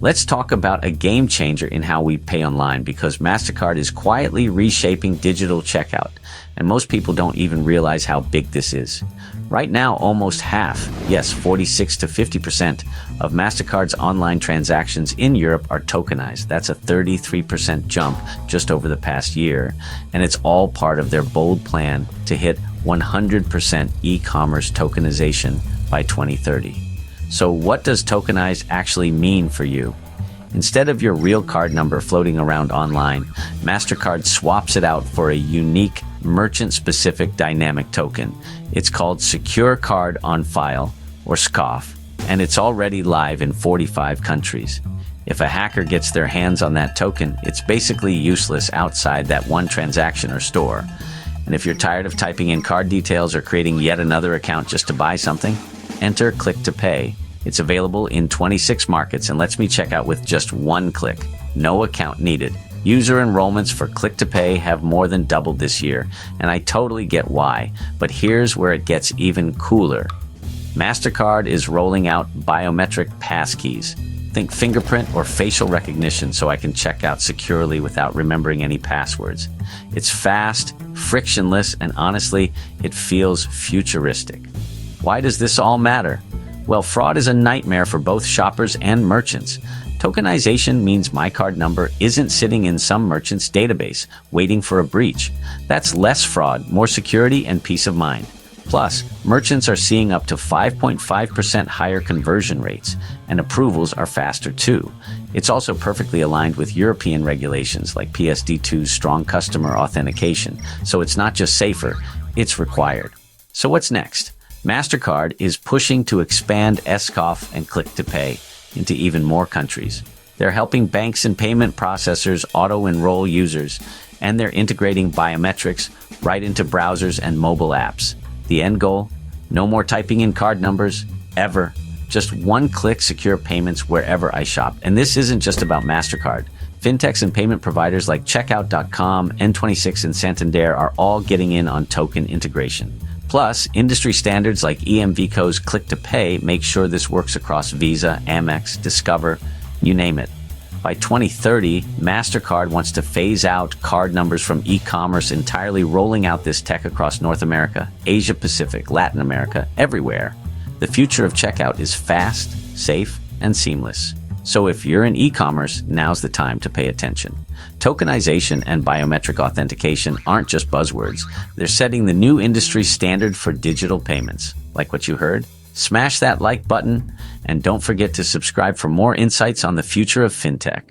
Let's talk about a game changer in how we pay online, because MasterCard is quietly reshaping digital checkout, and most people don't even realize how big this is. Right now, almost half, yes, 46 to 50% of MasterCard's online transactions in Europe are tokenized. That's a 33% jump just over the past year, and it's all part of their bold plan to hit 100% e-commerce tokenization by 2030. So what does tokenized actually mean for you? Instead of your real card number floating around online, MasterCard swaps it out for a unique merchant-specific dynamic token. It's called Secure Card on File, or SCOF, and it's already live in 45 countries. If a hacker gets their hands on that token, it's basically useless outside that one transaction or store. And if you're tired of typing in card details or creating yet another account just to buy something, enter Click to Pay. It's available in 26 markets and lets me check out with just one click. No account needed. User enrollments for Click to Pay have more than doubled this year, and I totally get why, but here's where it gets even cooler. MasterCard is rolling out biometric passkeys. Think fingerprint or facial recognition so I can check out securely without remembering any passwords. It's fast, frictionless, and honestly, it feels futuristic. Why does this all matter? Well, fraud is a nightmare for both shoppers and merchants. Tokenization means my card number isn't sitting in some merchant's database, waiting for a breach. That's less fraud, more security, and peace of mind. Plus, merchants are seeing up to 5.5% higher conversion rates, and approvals are faster too. It's also perfectly aligned with European regulations like PSD2's strong customer authentication, so it's not just safer, it's required. So what's next? MasterCard is pushing to expand SCOF and Click to Pay into even more countries. They're helping banks and payment processors auto-enroll users, and they're integrating biometrics right into browsers and mobile apps. The end goal? No more typing in card numbers, ever. Just one-click secure payments wherever I shop. And this isn't just about MasterCard. Fintechs and payment providers like Checkout.com, N26, and Santander are all getting in on token integration. Plus, industry standards like EMVCo's Click to Pay make sure this works across Visa, Amex, Discover, you name it. By 2030, MasterCard wants to phase out card numbers from e-commerce entirely, rolling out this tech across North America, Asia Pacific, Latin America, everywhere. The future of checkout is fast, safe, and seamless. So if you're in e-commerce, now's the time to pay attention. Tokenization and biometric authentication aren't just buzzwords. They're setting the new industry standard for digital payments. Like what you heard? Smash that like button, and don't forget to subscribe for more insights on the future of fintech.